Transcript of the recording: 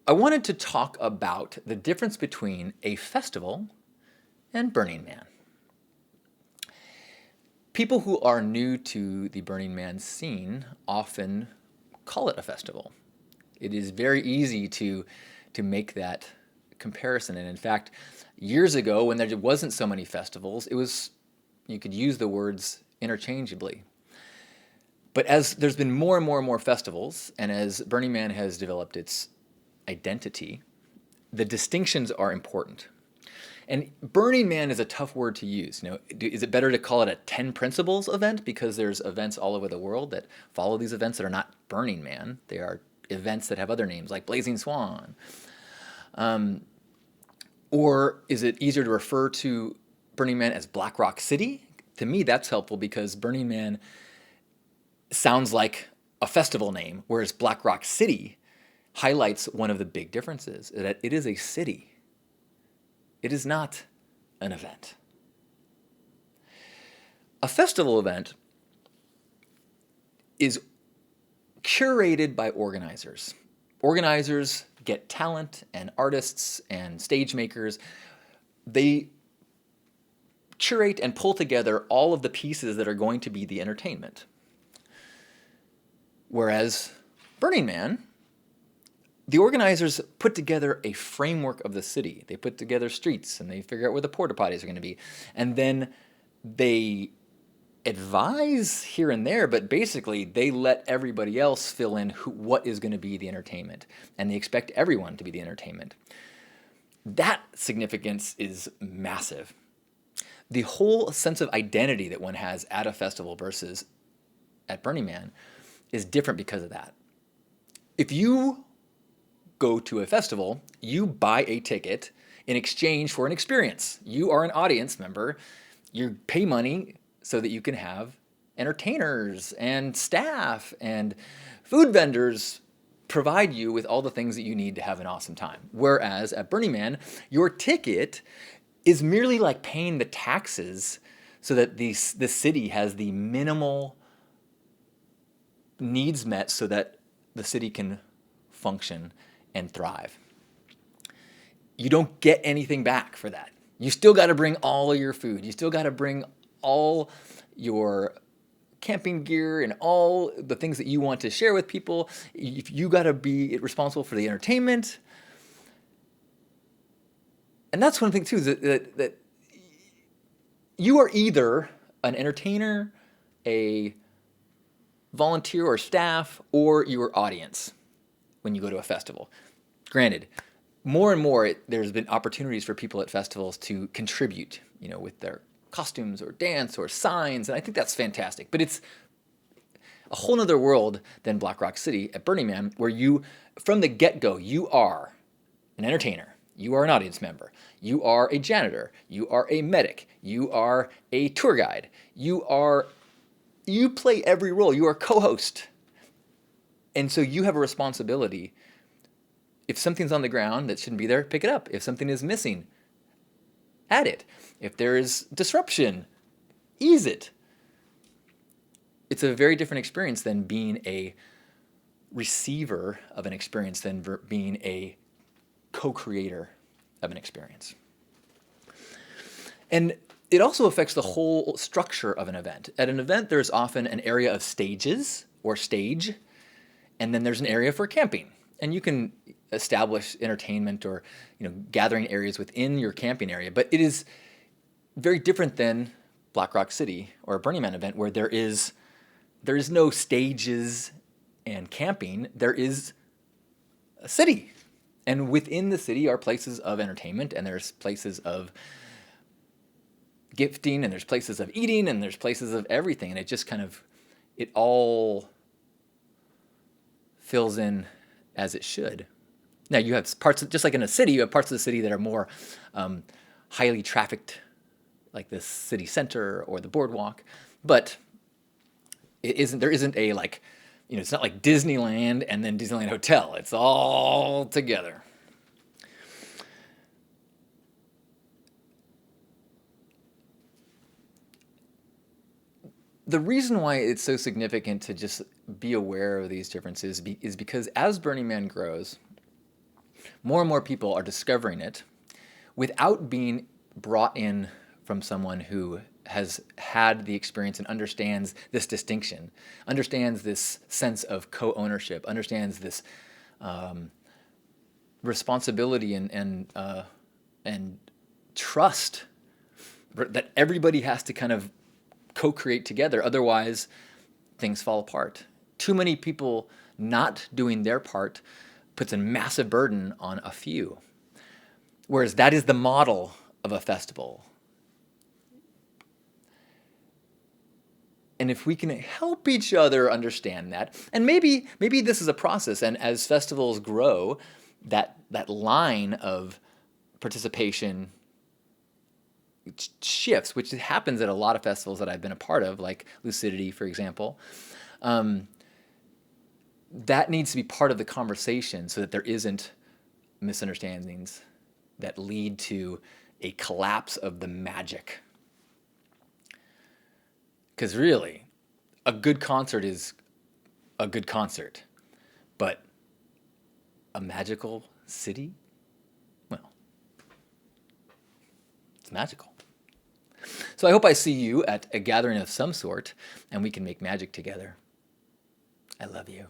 I wanted to talk about the difference between a festival and Burning Man. People who are new to the Burning Man scene often call it a festival. It is very easy to make that comparison. And in fact, years ago when there wasn't so many festivals, you could use the words interchangeably. But as there's been more and more and more festivals, and as Burning Man has developed its identity, the distinctions are important. And Burning Man is a tough word to use. Is it better to call it a 10 principles event because there's events all over the world that follow these events that are not Burning Man? They are events that have other names like Blazing Swan. Or is it easier to refer to Burning Man as Black Rock City? To me, that's helpful because Burning Man sounds like a festival name, whereas Black Rock City highlights one of the big differences, that it is a city. It is not an event. A festival event is curated by organizers. Organizers get talent and artists and stage makers. They curate and pull together all of the pieces that are going to be the entertainment. Whereas Burning Man, the organizers put together a framework of the city. They put together streets and they figure out where the porta potties are going to be. And then they advise here and there, but basically they let everybody else fill in what is going to be the entertainment. And they expect everyone to be the entertainment. That significance is massive. The whole sense of identity that one has at a festival versus at Burning Man is different because of that. If you go to a festival, you buy a ticket in exchange for an experience. You are an audience member. You pay money so that you can have entertainers and staff and food vendors provide you with all the things that you need to have an awesome time. Whereas at Burning Man, your ticket is merely like paying the taxes so that the city has the minimal needs met so that the city can function and thrive. You don't get anything back for that. You still got to bring all of your food. You still got to bring all your camping gear and all the things that you want to share with people. You got to be responsible for the entertainment. And that's one thing too, that you are either an entertainer, a volunteer or staff, or your audience when you go to a festival. Granted, more and more there's been opportunities for people at festivals to contribute, with their costumes or dance or signs, and I think that's fantastic. But it's a whole other world than Black Rock City at Burning Man, where you, from the get-go, you are an entertainer. You are an audience member. You are a janitor. You are a medic. You are a tour guide. You play every role. You are a co-host. And so you have a responsibility. If something's on the ground that shouldn't be there, pick it up. If something is missing, add it. If there is disruption, ease it. It's a very different experience than being a receiver of an experience than being a co-creator of an experience. And it also affects the whole structure of an event. At an event, there's often an area of stages or stage, and then there's an area for camping. And you can establish entertainment or gathering areas within your camping area, but it is very different than Black Rock City or a Burning Man event where there is no stages and camping. There is a city. And within the city are places of entertainment, and there's places of gifting, and there's places of eating, and there's places of everything. And it all fills in as it should. Now you have parts, just like in a city, you have parts of the city that are more highly trafficked, like the city center or the boardwalk. But there isn't a it's not like Disneyland and then Disneyland Hotel. It's all together. The reason why it's so significant to just be aware of these differences is because as Burning Man grows, more and more people are discovering it without being brought in from someone who has had the experience and understands this distinction, understands this sense of co-ownership, understands this responsibility and trust that everybody has to kind of co-create together. Otherwise, things fall apart. Too many people not doing their part puts a massive burden on a few. Whereas that is the model of a festival. And if we can help each other understand that, and maybe this is a process, and as festivals grow, that line of participation shifts, which happens at a lot of festivals that I've been a part of, like Lucidity, for example. That needs to be part of the conversation so that there isn't misunderstandings that lead to a collapse of the magic. Because really, a good concert is a good concert, but a magical city? Well, it's magical. So I hope I see you at a gathering of some sort and we can make magic together. I love you.